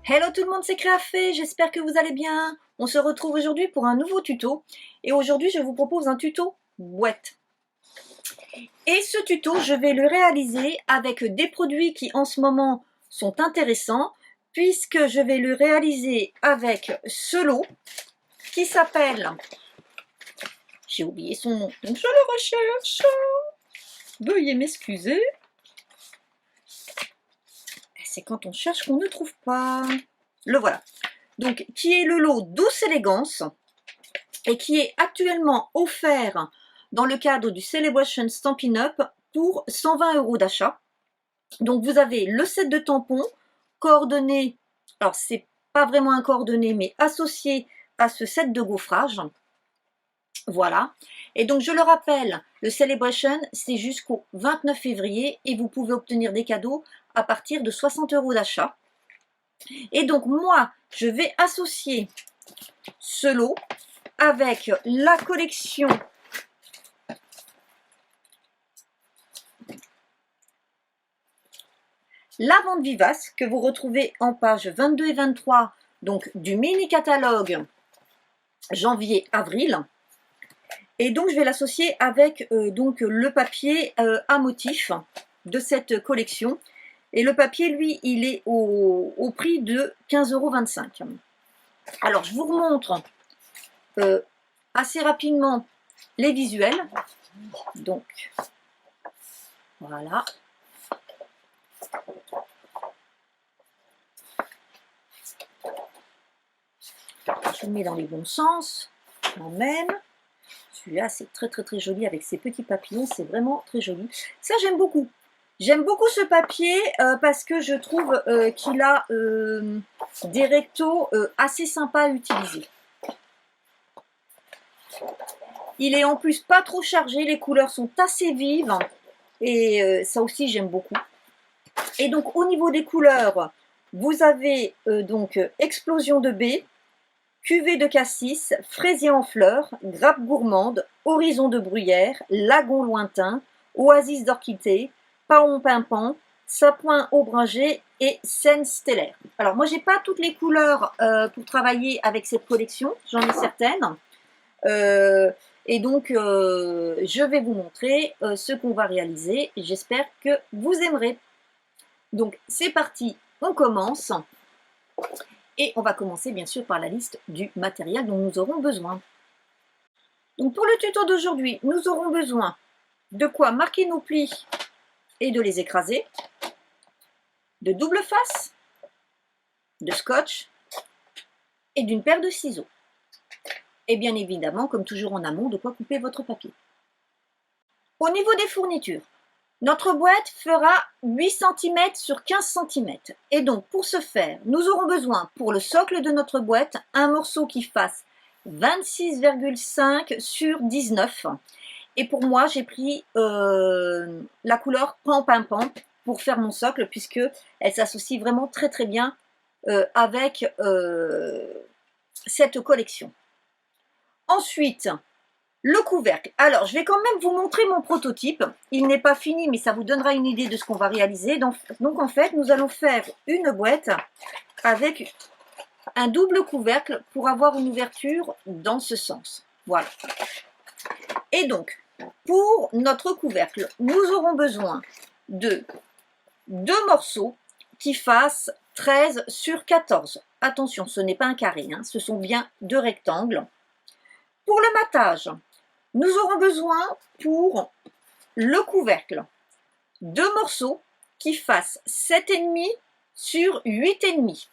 Hello tout le monde, c'est Créafait, j'espère que vous allez bien. On se retrouve aujourd'hui pour un nouveau tuto. Et aujourd'hui, je vous propose un tuto boîte. Et ce tuto, je vais le réaliser avec des produits qui en ce moment sont intéressants, puisque je vais le réaliser avec ce lot qui s'appelle... J'ai oublié son nom, donc je le recherche. Veuillez m'excuser. C'est quand on cherche qu'on ne trouve pas. Le voilà. Donc, qui est le lot Douce Élégance et qui est actuellement offert dans le cadre du Celebration Stampin' Up pour 120 € d'achat. Donc, vous avez le set de tampons coordonné, alors c'est pas vraiment un coordonné, mais associé à ce set de gaufrage. Voilà. Et donc, je le rappelle, le Celebration, c'est jusqu'au 29 février et vous pouvez obtenir des cadeaux à partir de 60 € d'achat. Et donc, moi, je vais associer ce lot avec la collection La Vente Vivace que vous retrouvez en page 22 et 23 donc du mini catalogue janvier-avril. Et donc, je vais l'associer avec donc le papier à motif de cette collection. Et le papier, lui, il est au prix de 15,25 €. Alors, je vous remontre assez rapidement les visuels. Donc, voilà. Je le mets dans les bons sens, quand même. Celui-là, c'est très joli avec ses petits papillons, c'est vraiment très joli. Ça, j'aime beaucoup. J'aime beaucoup ce papier parce que je trouve qu'il a des rectos assez sympas à utiliser. Il est en plus pas trop chargé, les couleurs sont assez vives et ça aussi j'aime beaucoup. Et donc au niveau des couleurs, vous avez donc Explosion de baie, Cuvée de cassis, Fraisier en fleurs, Grappe gourmande, Horizon de bruyère, Lagon lointain, Oasis d'orchidée, Paon pimpant, Sapin ombragé et Scène stellaire. Alors moi j'ai pas toutes les couleurs pour travailler avec cette collection, j'en ai certaines. Et donc je vais vous montrer ce qu'on va réaliser. J'espère que vous aimerez. Donc c'est parti, on commence. Et on va commencer bien sûr par la liste du matériel dont nous aurons besoin. Donc pour le tuto d'aujourd'hui, nous aurons besoin de quoi marquer nos plis et de les écraser, de double face, de scotch et d'une paire de ciseaux. Et bien évidemment, comme toujours en amont, de quoi couper votre papier. Au niveau des fournitures, notre boîte fera 8 cm sur 15 cm. Et donc, pour ce faire, nous aurons besoin, pour le socle de notre boîte, un morceau qui fasse 26,5 sur 19. Et pour moi, j'ai pris la couleur Pan Pimpant pour faire mon socle, puisque elle s'associe vraiment très bien avec cette collection. Ensuite, le couvercle. Alors, je vais quand même vous montrer mon prototype. Il n'est pas fini, mais ça vous donnera une idée de ce qu'on va réaliser. Donc, en fait, nous allons faire une boîte avec un double couvercle pour avoir une ouverture dans ce sens. Voilà. Et donc, pour notre couvercle, nous aurons besoin de 2 morceaux qui fassent 13 sur 14. Attention, ce n'est pas un carré, hein, ce sont bien 2 rectangles. Pour le matage, nous aurons besoin pour le couvercle 2 morceaux qui fassent 7,5 sur 8,5.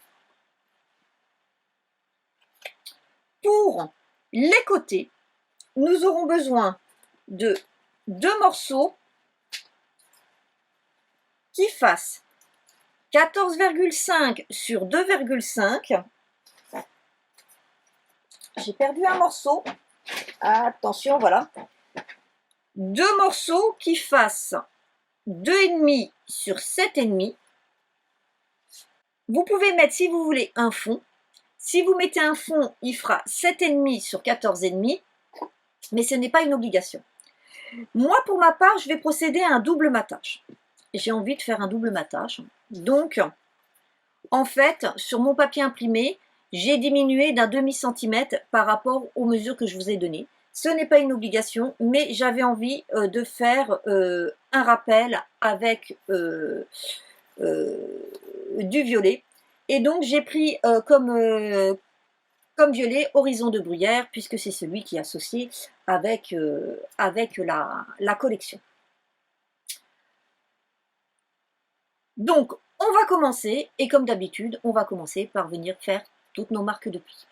Pour les côtés, nous aurons besoin de 2 morceaux qui fassent 14,5 sur 2,5. J'ai perdu un morceau. Attention, voilà. 2 morceaux qui fassent 2,5 sur 7,5. Vous pouvez mettre, si vous voulez, un fond. Si vous mettez un fond, il fera 7,5 sur 14,5. Mais ce n'est pas une obligation. Moi, pour ma part, je vais procéder à un double matage. J'ai envie de faire un double matage. Donc, En fait, sur mon papier imprimé, j'ai diminué d'un demi-centimètre par rapport aux mesures que je vous ai données. Ce n'est pas une obligation, mais j'avais envie de faire un rappel avec du violet. Et donc j'ai pris comme violet Horizon de Bruyère, puisque c'est celui qui est associé avec, avec la collection. Donc, on va commencer, et comme d'habitude, on va commencer par venir faire toutes nos marques de plis.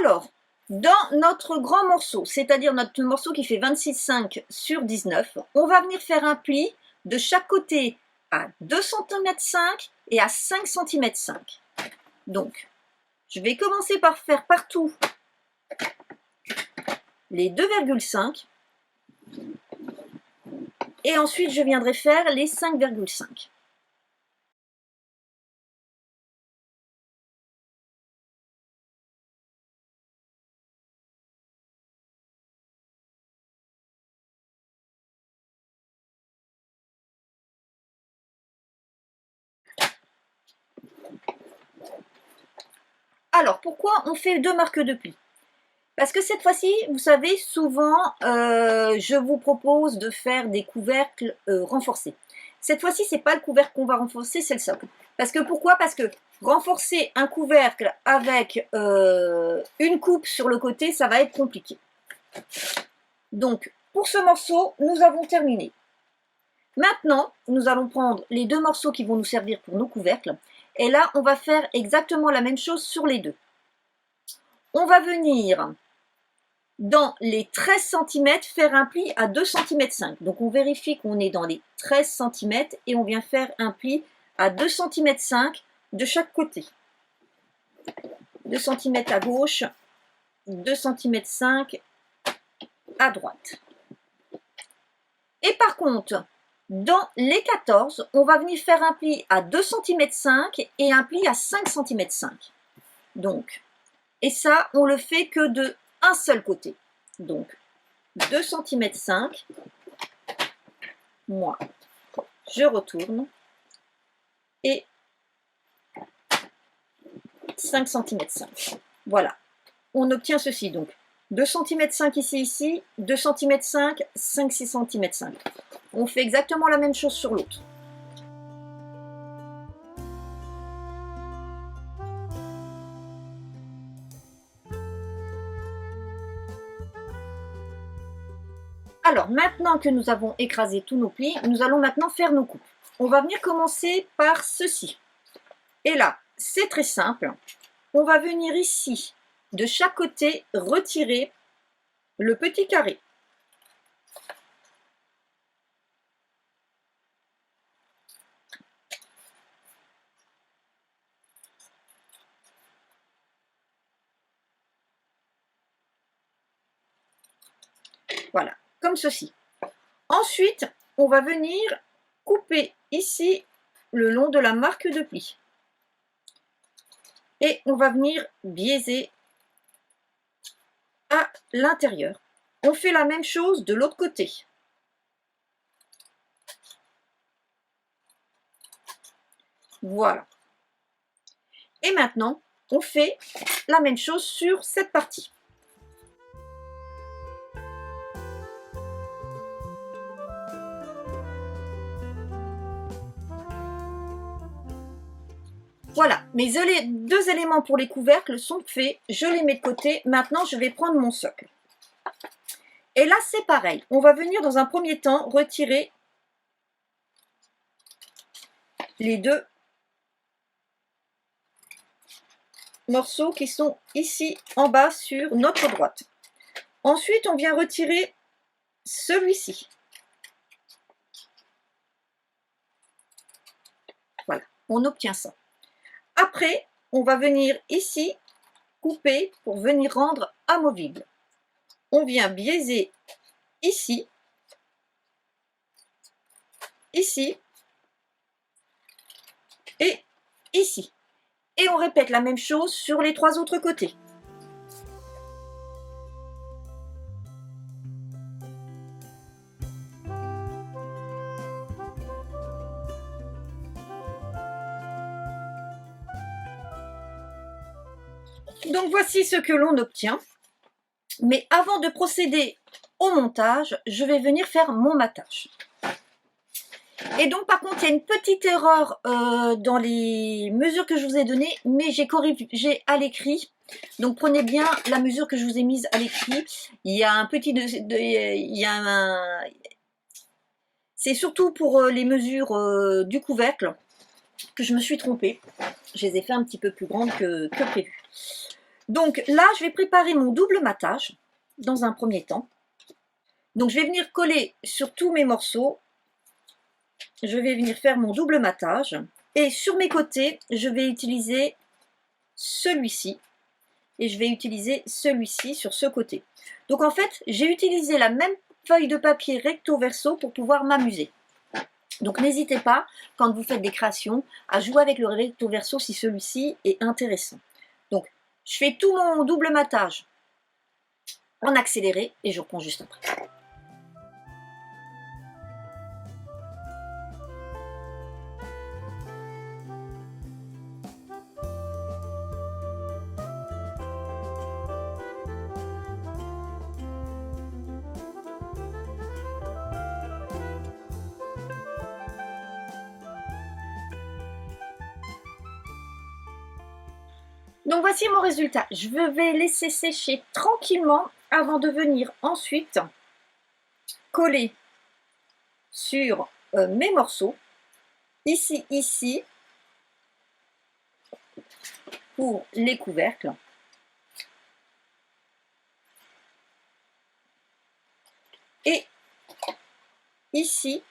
Alors, dans notre grand morceau, c'est-à-dire notre morceau qui fait 26,5 sur 19, on va venir faire un pli de chaque côté à 2,5 cm et à 5,5 cm. Donc, je vais commencer par faire partout les 2,5 et ensuite je viendrai faire les 5,5. Alors, pourquoi on fait deux marques de plis? Parce que cette fois-ci, vous savez, souvent, je vous propose de faire des couvercles renforcés. Cette fois-ci, ce n'est pas le couvercle qu'on va renforcer, c'est le socle. Parce que pourquoi? Parce que renforcer un couvercle avec une coupe sur le côté, ça va être compliqué. Donc, pour ce morceau, nous avons terminé. Maintenant, nous allons prendre les deux morceaux qui vont nous servir pour nos couvercles. Et là, on va faire exactement la même chose sur les deux. On va venir dans les 13 cm, faire un pli à 2,5 cm. Donc on vérifie qu'on est dans les 13 cm et on vient faire un pli à 2,5 cm de chaque côté. 2 cm à gauche, 2,5 cm à droite. Et par contre, dans les 14, on va venir faire un pli à 2,5 cm et un pli à 5,5 cm. Donc, et ça, on le fait que de un seul côté. Donc, 2,5 cm, moi, je retourne, et 5,5 cm. Voilà, on obtient ceci donc. 2,5 cm ici, 2,5 cm, 5,6 cm. On fait exactement la même chose sur l'autre. Alors, maintenant que nous avons écrasé tous nos plis, nous allons maintenant faire nos coupes. On va venir commencer par ceci. Et là, c'est très simple. On va venir ici, de chaque côté, retirer le petit carré. Voilà, comme ceci. Ensuite, on va venir couper ici le long de la marque de pli. Et on va venir biaiser à l'intérieur. On fait la même chose de l'autre côté. Voilà. Et maintenant, on fait la même chose sur cette partie. Voilà, mes deux éléments pour les couvercles sont faits. Je les mets de côté. Maintenant, je vais prendre mon socle. Et là, c'est pareil. On va venir dans un premier temps retirer les deux morceaux qui sont ici en bas sur notre droite. Ensuite, on vient retirer celui-ci. Voilà, on obtient ça. Après, on va venir ici couper pour venir rendre amovible. On vient biaiser ici, ici et ici. Et on répète la même chose sur les trois autres côtés. Donc voici ce que l'on obtient. Mais avant de procéder au montage, je vais venir faire mon matage. Et donc par contre, il y a une petite erreur dans les mesures que je vous ai données, mais j'ai corrigé à l'écrit. Donc prenez bien la mesure que je vous ai mise à l'écrit. Il y a un petit... C'est surtout pour les mesures du couvercle que je me suis trompée. Je les ai fait un petit peu plus grandes que prévu. Donc là, je vais préparer mon double matage dans un premier temps. Donc je vais venir coller sur tous mes morceaux. Je vais venir faire mon double matage. Et sur mes côtés, je vais utiliser celui-ci. Et je vais utiliser celui-ci sur ce côté. Donc en fait, j'ai utilisé la même feuille de papier recto verso pour pouvoir m'amuser. Donc n'hésitez pas, quand vous faites des créations, à jouer avec le recto verso si celui-ci est intéressant. Donc je fais tout mon double matage en accéléré et je reprends juste après. Donc voici mon résultat. Je vais laisser sécher tranquillement avant de venir ensuite coller sur mes morceaux. Ici, pour les couvercles. Et ici,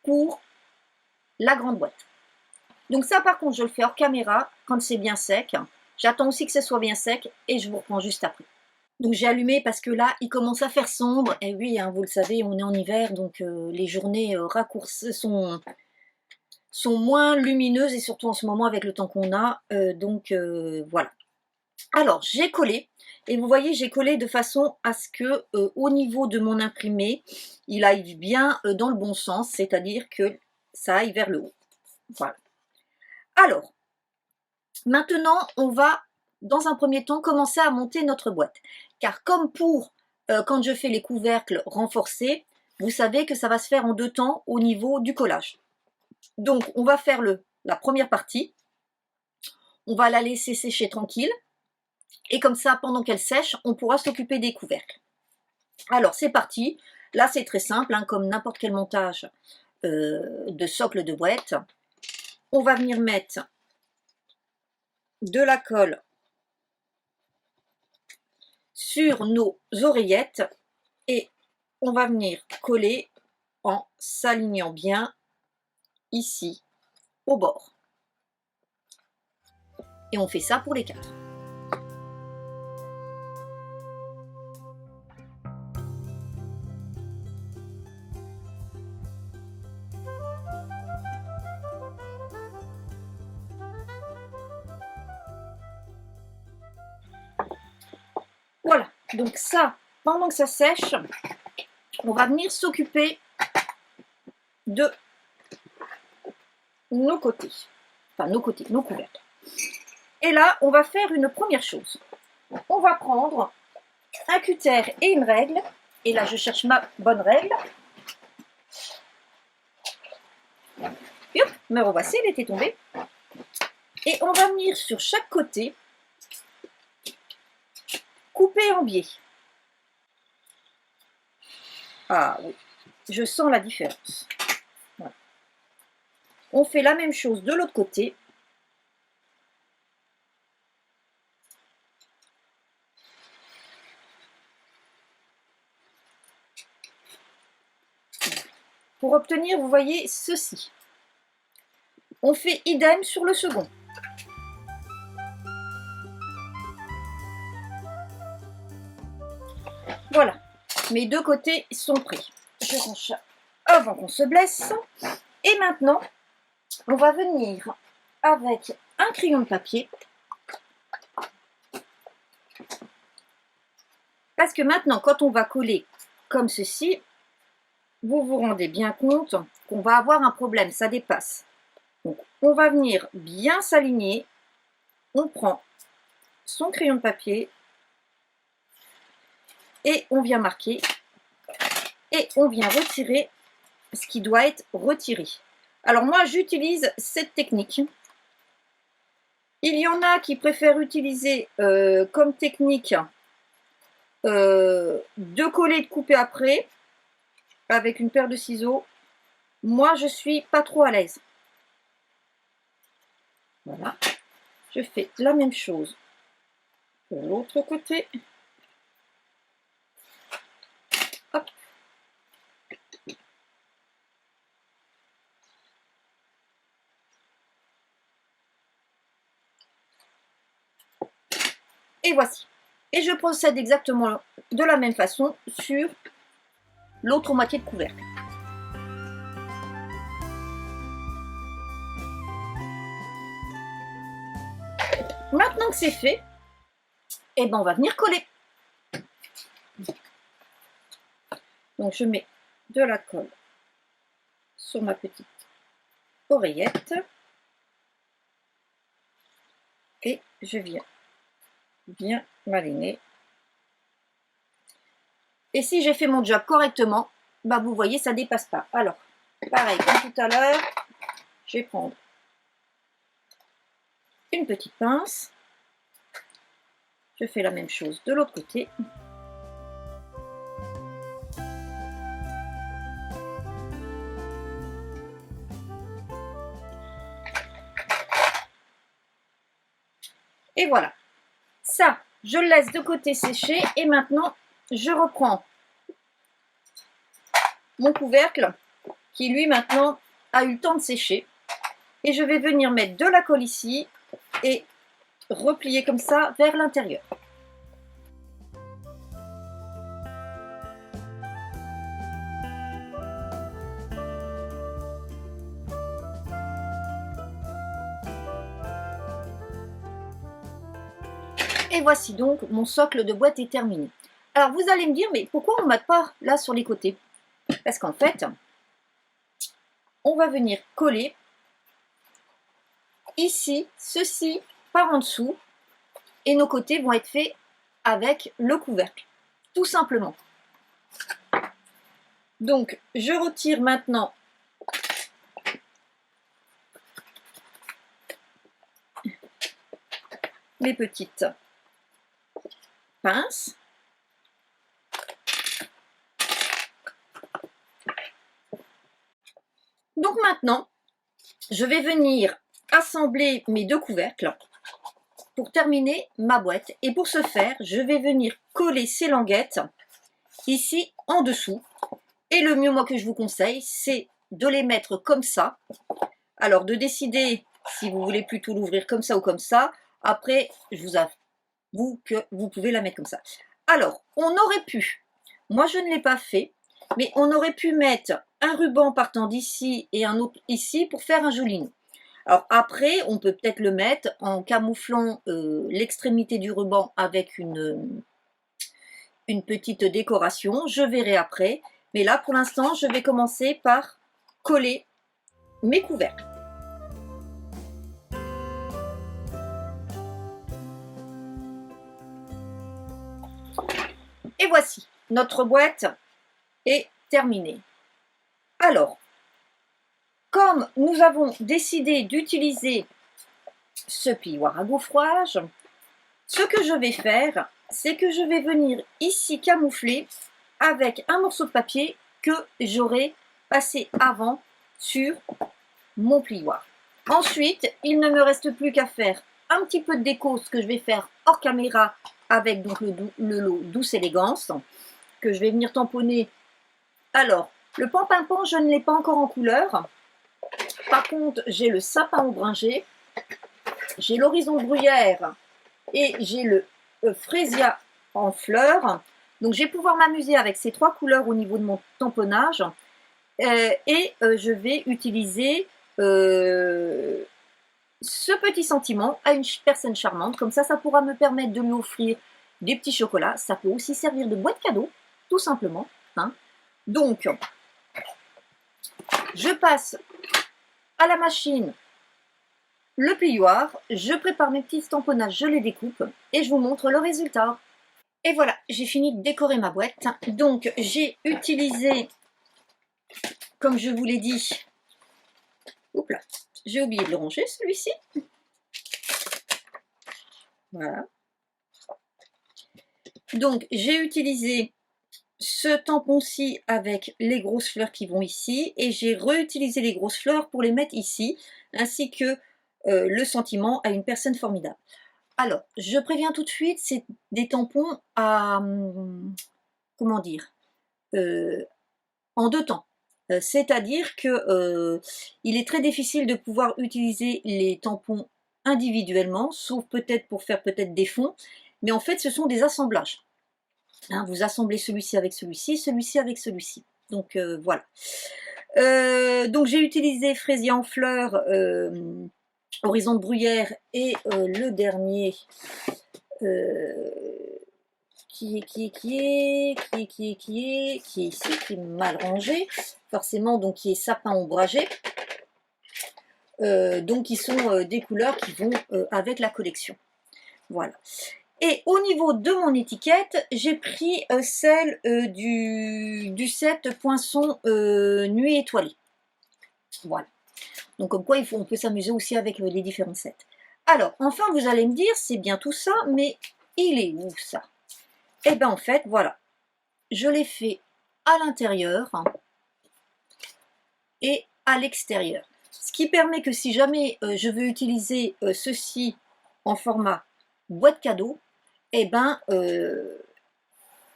pour la grande boîte. Donc ça, par contre, je le fais hors caméra quand c'est bien sec. J'attends aussi que ce soit bien sec et je vous reprends juste après. Donc j'ai allumé parce que là, il commence à faire sombre. Et oui, hein, vous le savez, on est en hiver, donc les journées raccourcies sont moins lumineuses et surtout en ce moment avec le temps qu'on a. Voilà. Alors, j'ai collé. Et vous voyez, j'ai collé de façon à ce que au niveau de mon imprimé, il aille bien dans le bon sens, c'est-à-dire que ça aille vers le haut. Voilà. Alors, maintenant, on va, dans un premier temps, commencer à monter notre boîte. Car comme pour quand je fais les couvercles renforcés, vous savez que ça va se faire en 2 temps au niveau du collage. Donc, on va faire la première partie. On va la laisser sécher tranquille. Et comme ça, pendant qu'elle sèche, on pourra s'occuper des couvercles. Alors, c'est parti. Là, c'est très simple, hein, comme n'importe quel montage de socle de boîte. On va venir mettre de la colle sur nos oreillettes et on va venir coller en s'alignant bien ici au bord. Et on fait ça pour les 4. Voilà, donc ça, pendant que ça sèche, on va venir s'occuper de nos côtés. Enfin, nos couvercles. Et là, on va faire une première chose. On va prendre un cutter et une règle. Et là, je cherche ma bonne règle. Et hop, me revoici, elle était tombée. Et on va venir sur chaque côté couper en biais. Ah oui, je sens la différence. Voilà. On fait la même chose de l'autre côté. Pour obtenir, vous voyez, ceci. On fait idem sur le second. Voilà, mes 2 côtés sont prêts. Je range ça avant qu'on se blesse. Et maintenant, on va venir avec un crayon de papier. Parce que maintenant, quand on va coller comme ceci, vous vous rendez bien compte qu'on va avoir un problème, ça dépasse. Donc, on va venir bien s'aligner on prend son crayon de papier et on vient marquer et on vient retirer ce qui doit être retiré. Alors moi j'utilise cette technique. Il y en a qui préfèrent utiliser comme technique de coller et de couper après avec une paire de ciseaux. Moi je suis pas trop à l'aise. Voilà, je fais la même chose de l'autre côté. Hop. Et voici. Et je procède exactement de la même façon sur l'autre moitié de couvercle. Maintenant que c'est fait, eh ben on va venir coller. Donc je mets de la colle sur ma petite oreillette et je viens bien m'aligner. Et si j'ai fait mon job correctement, bah vous voyez, ça dépasse pas. Alors, pareil comme tout à l'heure, je vais prendre une petite pince. Je fais la même chose de l'autre côté. Et voilà. Ça, je le laisse de côté sécher. Et maintenant, je reprends mon couvercle qui, lui, maintenant, a eu le temps de sécher. Et je vais venir mettre de la colle ici et replier comme ça vers l'intérieur. Et voici donc mon socle de boîte est terminé. Alors vous allez me dire, mais pourquoi on ne mate pas là sur les côtés? Parce qu'en fait, on va venir coller ici, ceci par en dessous, et nos côtés vont être faits avec le couvercle, tout simplement. Donc je retire maintenant mes petites pinces. Donc maintenant, je vais venir assembler mes deux couvercles pour terminer ma boîte. Et pour ce faire, je vais venir coller ces languettes ici en dessous. Et le mieux, moi, que je vous conseille, c'est de les mettre comme ça. Alors, de décider si vous voulez plutôt l'ouvrir comme ça ou comme ça. Après, je vous avoue que vous pouvez la mettre comme ça. Alors, on aurait pu, moi je ne l'ai pas fait, mais on aurait pu mettre un ruban partant d'ici et un autre ici pour faire un joli nœud. Alors après, on peut peut-être le mettre en camouflant l'extrémité du ruban avec une petite décoration. Je verrai après. Mais là, pour l'instant, je vais commencer par coller mes couvercles. Et voici, notre boîte est terminée. Alors, comme nous avons décidé d'utiliser ce plioir à gaufrage, ce que je vais faire, c'est que je vais venir ici camoufler avec un morceau de papier que j'aurai passé avant sur mon plioir. Ensuite, il ne me reste plus qu'à faire un petit peu de déco, ce que je vais faire hors caméra avec donc le lot Douce Élégance, que je vais venir tamponner. Alors, le pan-pimpon, je ne l'ai pas encore en couleur. Par contre, j'ai le sapin au bringé, j'ai l'horizon de bruyère et j'ai le frésia en fleurs. Donc, je vais pouvoir m'amuser avec ces trois couleurs au niveau de mon tamponnage. Je vais utiliser ce petit sentiment à une personne charmante. Comme ça pourra me permettre de lui offrir des petits chocolats. Ça peut aussi servir de boîte cadeau, tout simplement. Hein. Donc, je passe à la machine le plioir, je prépare mes petits tamponnages, je les découpe et je vous montre le résultat. Et voilà, j'ai fini de décorer ma boîte. Donc j'ai utilisé, comme je vous l'ai dit, oups là, j'ai oublié de le ranger celui-ci. Voilà. Donc j'ai utilisé ce tampon-ci avec les grosses fleurs qui vont ici et j'ai réutilisé les grosses fleurs pour les mettre ici, ainsi que le sentiment à une personne formidable. Alors, je préviens tout de suite, c'est des tampons à, comment dire, en deux temps. C'est-à-dire que il est très difficile de pouvoir utiliser les tampons individuellement, sauf peut-être pour faire peut-être des fonds, mais en fait ce sont des assemblages. Hein, vous assemblez celui-ci avec celui-ci, celui-ci avec celui-ci. Donc voilà. Donc j'ai utilisé fraisier en fleurs, horizon de bruyère et le dernier qui est ici, qui est mal rangé, forcément, donc qui est sapin ombragé. Donc qui sont des couleurs qui vont avec la collection. Voilà. Et au niveau de mon étiquette, j'ai pris celle du set Poinçon Nuit étoilée. Voilà. Donc comme quoi on peut s'amuser aussi avec les différents sets. Alors, enfin, vous allez me dire, c'est bien tout ça, mais il est où ça? Eh bien, en fait, voilà. Je l'ai fait à l'intérieur et à l'extérieur. Ce qui permet que si jamais je veux utiliser ceci en format boîte cadeau, eh ben,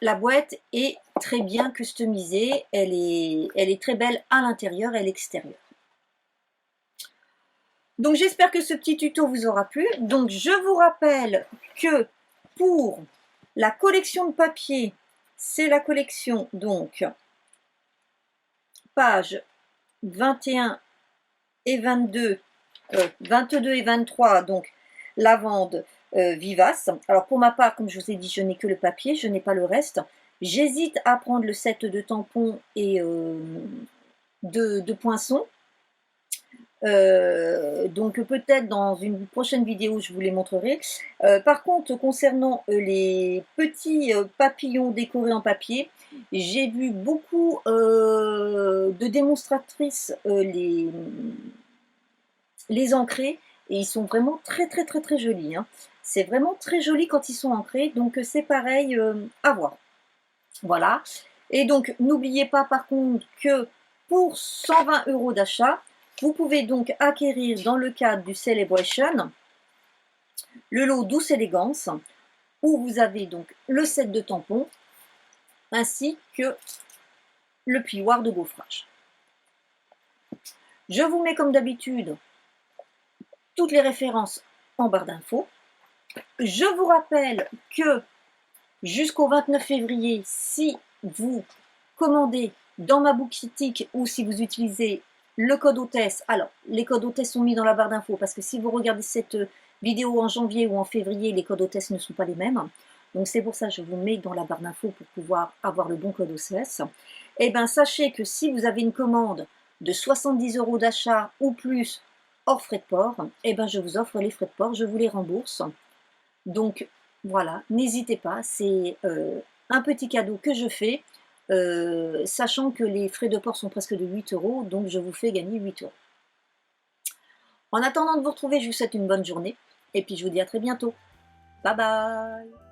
la boîte est très bien customisée, elle est très belle à l'intérieur et à l'extérieur. Donc j'espère que ce petit tuto vous aura plu. Donc je vous rappelle que pour la collection de papier, c'est la collection donc page 21 et 22, 22 et 23, donc lavande vivace. Alors pour ma part, comme je vous ai dit, je n'ai que le papier, je n'ai pas le reste. J'hésite à prendre le set de tampons et de poinçons. Donc peut-être dans une prochaine vidéo je vous les montrerai. Par contre concernant les petits papillons décorés en papier, j'ai vu beaucoup de démonstratrices les ancrer et ils sont vraiment très très très très jolis, hein. C'est vraiment très joli quand ils sont ancrés, donc c'est pareil à voir. Voilà. Et donc n'oubliez pas par contre que pour 120 € d'achat, vous pouvez donc acquérir dans le cadre du Celebration le lot Douce Élégance où vous avez donc le set de tampons ainsi que le plioir de gaufrage. Je vous mets comme d'habitude toutes les références en barre d'infos. Je vous rappelle que jusqu'au 29 février, si vous commandez dans ma boutique ou si vous utilisez le code hôtesse, alors les codes hôtesse sont mis dans la barre d'infos parce que si vous regardez cette vidéo en janvier ou en février, les codes hôtesse ne sont pas les mêmes. Donc c'est pour ça que je vous mets dans la barre d'infos pour pouvoir avoir le bon code hôtesse. Et bien sachez que si vous avez une commande de 70 € d'achat ou plus hors frais de port, et ben je vous offre les frais de port, je vous les rembourse. Donc voilà, n'hésitez pas, c'est un petit cadeau que je fais, sachant que les frais de port sont presque de 8 €, donc je vous fais gagner 8 €. En attendant de vous retrouver, je vous souhaite une bonne journée, et puis je vous dis à très bientôt. Bye bye!